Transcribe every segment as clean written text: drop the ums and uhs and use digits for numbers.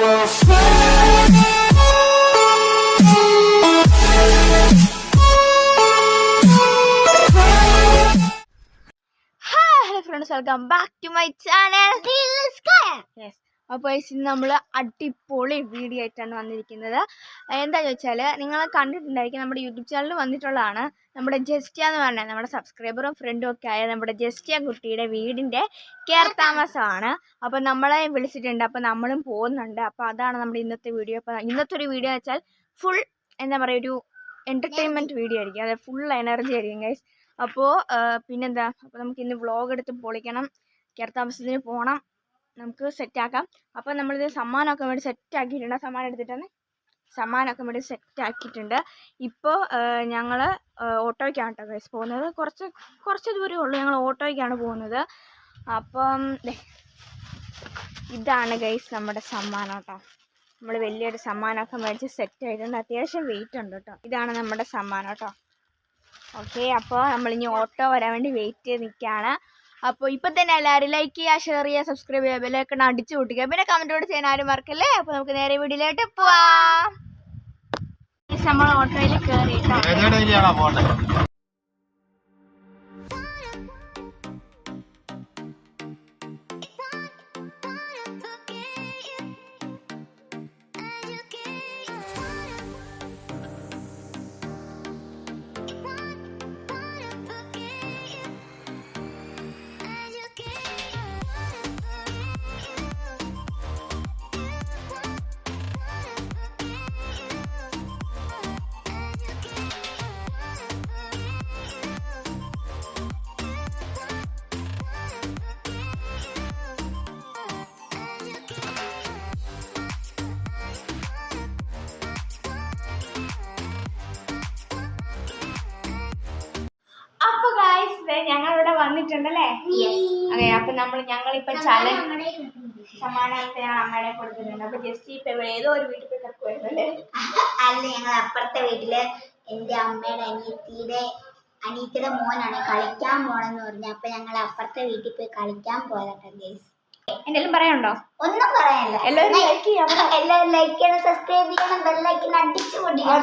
will fly. Hello friends, welcome back to my channel. Yes. അപ്പോൾ ഇന്ന് നമ്മൾ അടിപൊളി വീഡിയോ ആയിട്ടാണ് വന്നിരിക്കുന്നത്. എന്താണെന്ന് വെച്ചാൽ നിങ്ങൾ കണ്ടിട്ടുണ്ടായിരിക്കും, നമ്മുടെ യൂട്യൂബ് ചാനലിൽ വന്നിട്ടുള്ളതാണ്. നമ്മുടെ ജസ്റ്റിയ എന്ന് പറഞ്ഞാൽ നമ്മുടെ സബ്സ്ക്രൈബറും ഫ്രണ്ടും ഒക്കെ ആയ നമ്മുടെ ജസ്റ്റിയ കുട്ടിയുടെ വീടിൻ്റെ കെയർ താമസമാണ്. അപ്പോൾ നമ്മളെ വിളിച്ചിട്ടുണ്ട്, അപ്പോൾ നമ്മളും പോകുന്നുണ്ട്. അപ്പോൾ അതാണ് നമ്മുടെ ഇന്നത്തെ വീഡിയോ. അപ്പോൾ ഇന്നത്തെ ഒരു വീഡിയോ വെച്ചാൽ ഫുൾ എന്താ പറയുക, ഒരു എൻ്റർടൈൻമെൻറ്റ് വീഡിയോ ആയിരിക്കും. അതായത് ഫുൾ എനർജി ആയിരിക്കും ഗൈസ്. അപ്പോൾ പിന്നെന്താ, അപ്പോൾ നമുക്ക് ഇന്ന് വ്ളോഗ് എടുത്ത് പൊളിക്കണം, കെയർ താമസത്തിന് പോകണം, നമുക്ക് സെറ്റാക്കാം. അപ്പോൾ നമ്മളിത് സമ്മാനമൊക്കെ വേണ്ടി സെറ്റാക്കിയിട്ടുണ്ട്. സമ്മാനം എടുത്തിട്ടാണ് സമ്മാനമൊക്കെ വേണ്ടി സെറ്റാക്കിയിട്ടുണ്ട്. ഇപ്പോൾ ഞങ്ങൾ ഓട്ടോയ്ക്കാണ് കേട്ടോ ഗൈസ് പോകുന്നത്. കുറച്ച് ദൂരമേ ഉള്ളൂ, ഞങ്ങൾ ഓട്ടോയ്ക്കാണ് പോകുന്നത്. അപ്പം ഇതാണ് ഗൈസ് നമ്മുടെ സമ്മാനം കേട്ടോ. നമ്മൾ വലിയൊരു സമ്മാനമൊക്കെ മേടിച്ച് സെറ്റ് ആയിട്ടുണ്ട്. അത്യാവശ്യം വെയിറ്റ് ഉണ്ട് കേട്ടോ. ഇതാണ് നമ്മുടെ സമ്മാനം കേട്ടോ. ഓക്കെ, അപ്പോൾ നമ്മളിനി ഓട്ടോ വരാൻ വേണ്ടി വെയിറ്റ് ചെയ്ത് നിൽക്കുകയാണ്. അപ്പോൾ ഇപ്പം തന്നെ എല്ലാവരും ലൈക്ക് ചെയ്യുക, ഷെയർ ചെയ്യുക, സബ്സ്ക്രൈബ് ചെയ്യുക, ബെല്ലൊക്കെ അടിച്ചു പൊട്ടിക്കുക, പിന്നെ കമൻറ്റോട് ചെയ്യാൻ ആരും മറക്കല്ലേ. അപ്പോൾ നമുക്ക് നേരെ വീഡിയോയിലോട്ട് പോവാം. നമ്മൾ ഓട്ടോയിൽ കയറിയിട്ടോ. അപ്പൊ ഗൈസ് ഞങ്ങളിവിടെ വന്നിട്ടുണ്ടല്ലേ. അതെ, അപ്പൊ ഞങ്ങളിപ്പോ സമ്മാനത്തെ അമ്മയുടെ കൊടുത്തിട്ടുണ്ട്. അപ്പൊ ജസ്റ്റ് ഇപ്പൊ ഏതോ ഒരു വീട്ടിൽ പോയി കിടക്കുവായിരുന്നല്ലേ. അല്ല, ഞങ്ങൾ അപ്പുറത്തെ വീട്ടില് എന്റെ അമ്മയുടെ അനിയത്തിയുടെ മോനാണ് കളിക്കാൻ പോണെന്ന് പറഞ്ഞു. അപ്പൊ ഞങ്ങൾ അപ്പുറത്തെ വീട്ടിൽ പോയി കളിക്കാൻ പോയതാട്ടോ ഗൈസ്. എന്തെങ്കിലും പറയാനുണ്ടോ? ഒന്നും പറയാനില്ല. എല്ലാവരും ലൈക്ക് ചെയ്യണം, സബ്സ്ക്രൈബ് ചെയ്യണം, ബെല്ലൈക്കൻ അടിച്ചു പൊട്ടിക്കണം.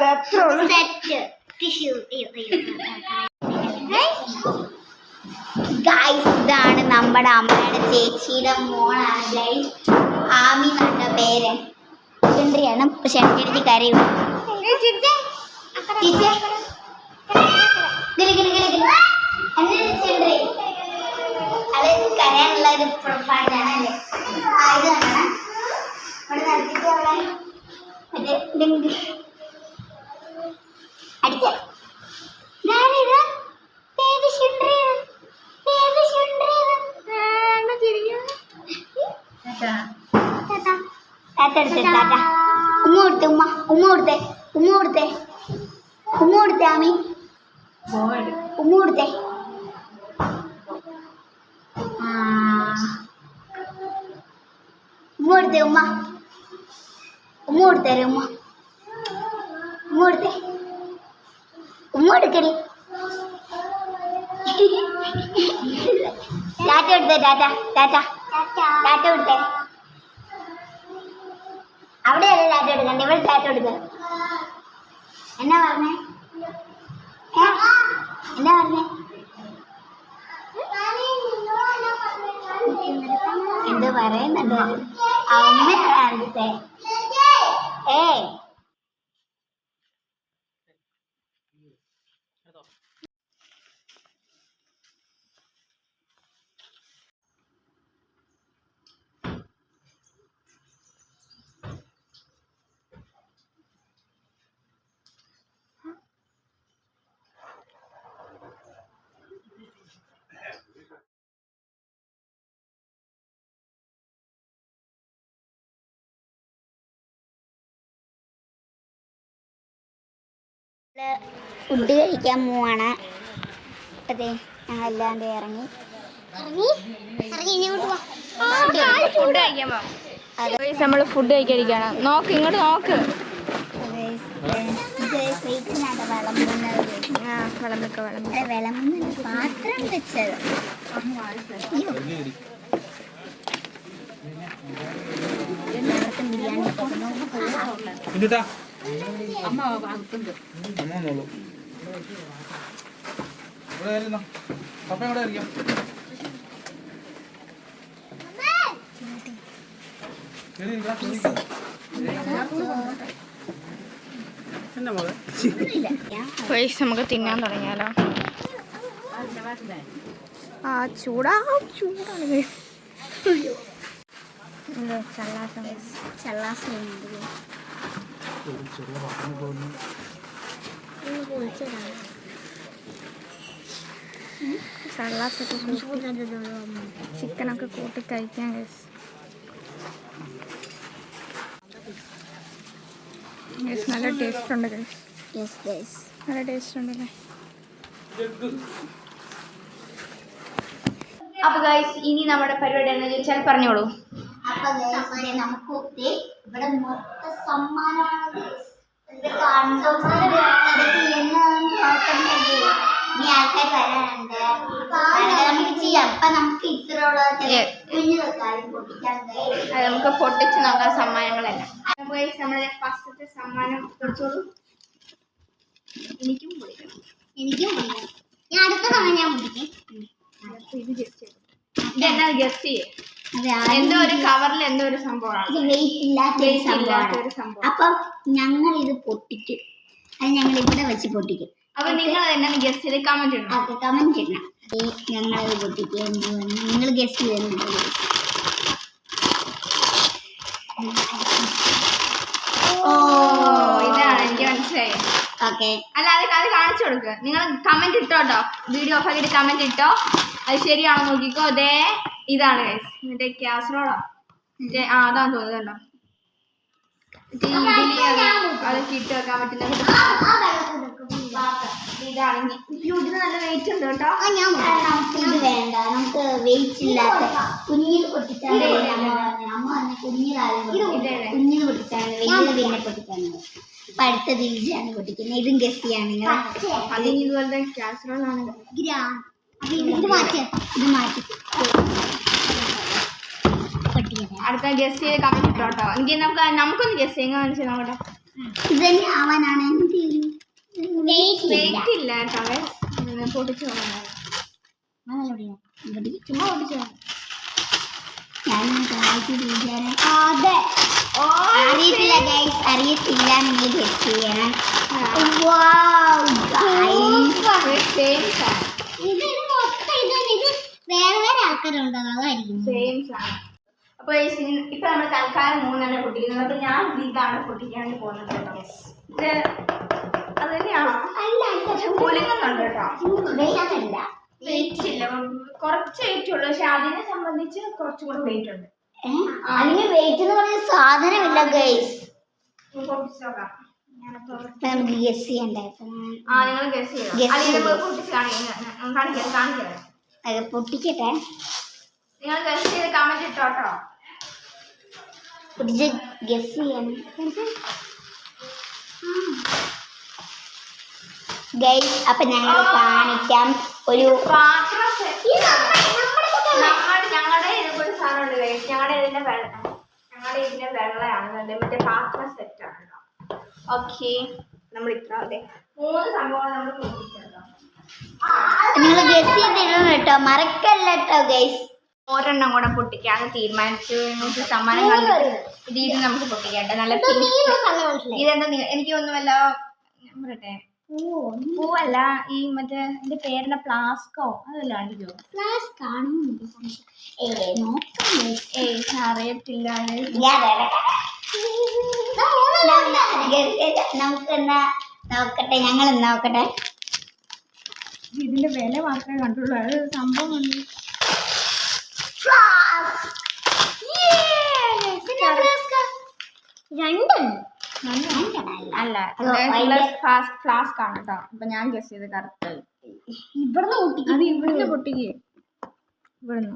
ഗൈസ്, ഇതാണ് നമ്മുടെ അമ്മയുടെ ചേച്ചിയുടെ മോളാണ് ഗൈസ്. ആമി എന്ന പേര്. ചന്ദ്രിയാണ്. പക്ഷെ എൻ്റെ കരയും. അത് കരയാനുള്ള ഒരു പ്രൊഫൈലാണല്ലേ. ഇത് കാണാം. അവിടെ നടത്തിയിട്ട് അവിടെ മറ്റേ അടിച്ച ഉമ്മ കൊടുത്തേ ആമി, ഉമ്മ കൊടുത്തേ. ഉമ്മ കൊടുത്തേ, ഉമ്മ കൊടുത്തേ, ഉമ്മ കൊടുത്തേ, ഉമ്മ കൊടുക്കടി. ടാറ്റ കൊടുത്തേ, ടാറ്റ കൊടുത്തേ. അവിടെയല്ലേ ടാറ്റ കൊടുക്കണ്ടേ, ഇവിടെ ടാറ്റ കൊടുക്ക. എന്നാ പറഞ്ഞേ? എന്ത് പറയുന്നുണ്ട്? അമ്മയാണ് അടുത്തേ. ഫുഡ് കഴിക്കാൻ പോവാണ്. അതെ, ഞങ്ങളെല്ലാം ഇറങ്ങി ഫുഡ് കഴിക്കാൻ പോവാം. നമ്മൾ ഫുഡ് കഴിക്കാതിരിക്കുകയാണ്. നോക്ക്, ഇങ്ങോട്ട് നോക്ക്. പാത്രം വെച്ചത് എന്നിട്ടാ അമ്മ വന്നോളൂ. ഇവിടെ ആയിരുന്നോ? പപ്പ എവിടെ ആയിരിക്കാം? നമുക്ക് തിന്നാൻ തുടങ്ങിയാലോ? ആ ചൂടാണ് ചിക്കനൊക്കെ കൂട്ടി കഴിക്കാൻ നല്ല ടേസ്റ്റ് ഉണ്ട് നല്ല ടേസ്റ്റ് ഉണ്ടല്ലേ. അപ്പൊ ഗൈസ് ഇനി നമ്മുടെ പരിപാടി എന്താണെന്ന് ചോദിച്ചാൽ പറഞ്ഞോളൂ. അപ്പൊ നമുക്ക് ഇവിടെ മൊത്തം സമ്മാനമാണ്. ഇനി ആൾക്കാർ വരാനുണ്ട്. നമുക്ക് ചെയ്യാം. അപ്പൊ നമുക്ക് ഇത്രയുള്ള കാര്യം പൊട്ടിക്കാൻ നമുക്ക് പൊട്ടിച്ച് നോക്കാം സമ്മാനങ്ങളെല്ലാം. നമ്മുടെ ഫസ്റ്റത്തെ സമ്മാനം പൊടിച്ചോളൂ. എനിക്കും പൊടിക്കണം. ഞാൻ അടുത്ത തവണ ഞാൻ പൊട്ടിക്കും. ഇതെന്നാ ഗസ്റ്റ് ചെയ്യേ? എന്തോ ഒരു കവറിൽ എന്തോ ഒരു സംഭവമാണ്. ഇത് വെയിറ്റ് ഇല്ലാത്തൊരു സംഭവം. അപ്പം ഞങ്ങൾ ഇത് പൊട്ടിക്കും. അത് ഞങ്ങൾ ഇവിടെ വെച്ച് പൊട്ടിക്കും. അപ്പൊ നിങ്ങൾ എന്നാ ഗസ്റ്റ് ചെയ്ത് കമന്റ് ഇടണം. കമന്റ് ഇടണം. ഞങ്ങളത് പൊട്ടിക്കുക. നിങ്ങൾ ഗസ്റ്റ് ചെയ്യുന്നുണ്ട്. ഓ ഇതാണ് എനിക്ക് മനസ്സിലായി. ഓക്കെ അല്ല അത് കാണിച്ചു കൊടുക്കുക. നിങ്ങൾ കമന്റ് ഇട്ടോട്ടോ. വീഡിയോ ഓഫ് ആക്കിയിട്ട് കമന്റ് ഇട്ടോ. അത് ശരിയാണോ നോക്കിക്കോ. അതേ ഇതാണ് മറ്റേ കാസറോളോ അതാന്ന് തോന്നുന്നുണ്ടോ? അതൊക്കെ ഇട്ട് വെക്കാൻ പറ്റുന്ന ഇതാണെങ്കിൽ ഇതിന് നല്ല വെയിറ്റ് ഉണ്ട് കേട്ടോ. ഇത് വേണ്ട. നമുക്ക് വെയിറ്റ് ഇല്ലാത്ത കുഞ്ഞിൽ പൊട്ടിച്ചാണ് അമ്മ പറഞ്ഞ കുഞ്ഞിൽ പൊട്ടിച്ചാണ് വലിയ പിന്നെ പൊട്ടിക്കാണ്. അപ്പൊ അടുത്ത ദിവസമാണ് പൊട്ടിക്കുന്നത്. ഇതും ഗസ്സിയാണ്. അതിന് ഇതുപോലത്തെ കാസറോളാണ്. ഇത് മാറ്റി അടുത്ത ഗസ്റ്റ് ചെയ്ത് കമന്റ് ഇട്ടോട്ടോ. എനിക്ക് നമുക്കൊന്ന് ഗസ്റ്റ് ചെയ്യാൻ കാണിച്ചു നോക്കട്ടെ. ഇതന്നെ അവനാണ്. വെയിറ്റ് ഇല്ല കേട്ടോ. പൊട്ടിച്ചു ചുമ്മാ പൊട്ടിച്ചു. അറിയത്തില്ല ഗൈസ്. അറിയത്തില്ല. നിങ്ങൾ ഗസ്റ്റ് ചെയ്യണം. വേറെ വേറെ ആൾക്കാരുണ്ടോ? അതായിരിക്കും സെയിം സാധനം. അപ്പൊ ഇപ്പൊ നമ്മൾ തൽക്കാലം 3 പൊട്ടിക്കുന്നത്. അപ്പൊ ഞാൻ ഇതാണ് പൊട്ടിക്കാൻ പോകുന്നത് കേട്ടോ. ഇത് അത് തന്നെയാണോ? പൊലിങ്ങുന്നുണ്ട് കേട്ടോ. വെയിറ്റ് ഇല്ല. കുറച്ച് വെയിറ്റ് ഉള്ളു. പക്ഷെ അതിനെ സംബന്ധിച്ച് കുറച്ചും കൂടെ വെയിറ്റ് ഉണ്ട്. അതിന് വെയിറ്റ് എന്ന് പറഞ്ഞ സാധനമില്ല ഗൈസ്. പൊട്ടിച്ച് നോക്കാം. നമുക്ക് ഗസ് ചെയ്യണ്ടേ? നിങ്ങൾ ഗസ് ചെയ്യോ? പൊട്ടിച്ച് കാണിക്കാം. അത് പൊട്ടിക്കട്ടെ. നിങ്ങൾ ഗസ് ചെയ്ത് കമന്റ് ഇട്ടോട്ടോ. പൊട്ടിച്ച് ഗസ് ചെയ്യണം ഗൈസ്. അപ്പൊ ഞങ്ങൾ കാണിക്കാം. ഒരു ഞങ്ങളുടെ ഇതുപോലെ സാധനമുണ്ട് ഗൈസ്. ഞങ്ങളുടെ ഇതിന്റെ വെള്ളയാണ്. മറ്റേ പാത്രം സെറ്റാണ് കേട്ടോ. ഓക്കെ നമ്മൾ ഇത്ര 3 സംഭവങ്ങൾ നമ്മൾ പൊട്ടിച്ചോ. നിങ്ങൾ ഗസ് ചെയ്തിടണം കേട്ടോ. മറക്കല്ല കേട്ടോ ഗൈസ്. ഒരെണ്ണം കൂടെ പൊട്ടിക്കാന്ന് തീരുമാനിച്ചു. നിങ്ങൾക്ക് സമ്മാനങ്ങൾ ഇത് നമുക്ക് പൊട്ടിക്കട്ടെ. നല്ല ഇതെന്താ എനിക്ക് ഒന്നുമല്ല പറയട്ടെ. പൂവല്ല. ഈ മറ്റേ എന്റെ പേരിന്റെ ഫ്ലാസ്കോ അതല്ല അടിക്കോ? അറിയത്തില്ല. നമുക്ക് നോക്കട്ടെ. ഞങ്ങൾ നോക്കട്ടെ. ഇതിന്റെ വില മാത്രമേ കണ്ടുള്ളൂ. അത് സംഭവം ഉണ്ട്. അല്ല ഫ്ലാസ്ക് ആണ് കേട്ടോ. അപ്പൊ ഞാൻ ഗസ് ചെയ്ത് കറക്റ്റ്. ഇവിടുന്ന് പൊട്ടിക്കേ. ഇവിടുന്ന്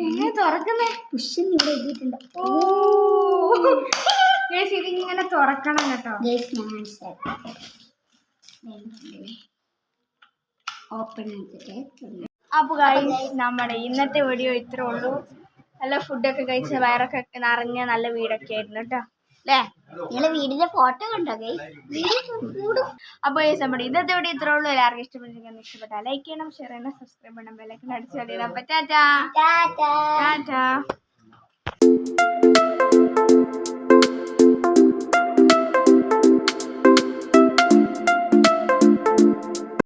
എങ്ങനെ തുറക്കുന്നേ? പുഷൻ ഇവിടെ എഴുതിയിട്ടുണ്ട്. ഗൈസ് ഇതിങ്ങനെ തുറക്കണം കേട്ടോ. ഗൈസ് ഞാൻ ഓപ്പൺ ആക്കിയിട്ട് അപ്പൊ ഗൈസ് നമ്മുടെ ഇന്നത്തെ വീഡിയോ ഇത്രേ ഉള്ളൂ. നല്ല ഫുഡൊക്കെ കഴിച്ച് വയറൊക്കെ നിറഞ്ഞ നല്ല വീടൊക്കെ ആയിരുന്നു കേട്ടോ അല്ലേ? നിങ്ങളെ വീടിന്റെ ഫോട്ടോ കണ്ടോ ഗൈസ്? അപ്പൊ ഗൈസ് നമ്മുടെ ഇന്നത്തെ വീഡിയോ ഇത്രേ ഉള്ളൂ. എല്ലാവർക്കും ഇഷ്ടപ്പെട്ടാൽ ലൈക്ക് ചെയ്യണം, ഷെയർ ചെയ്യണം, സബ്സ്ക്രൈബ് ചെയ്യണം, ബെല്ലൈക്കൺ അടിച്ചു കളിയണം. ടാറ്റാ.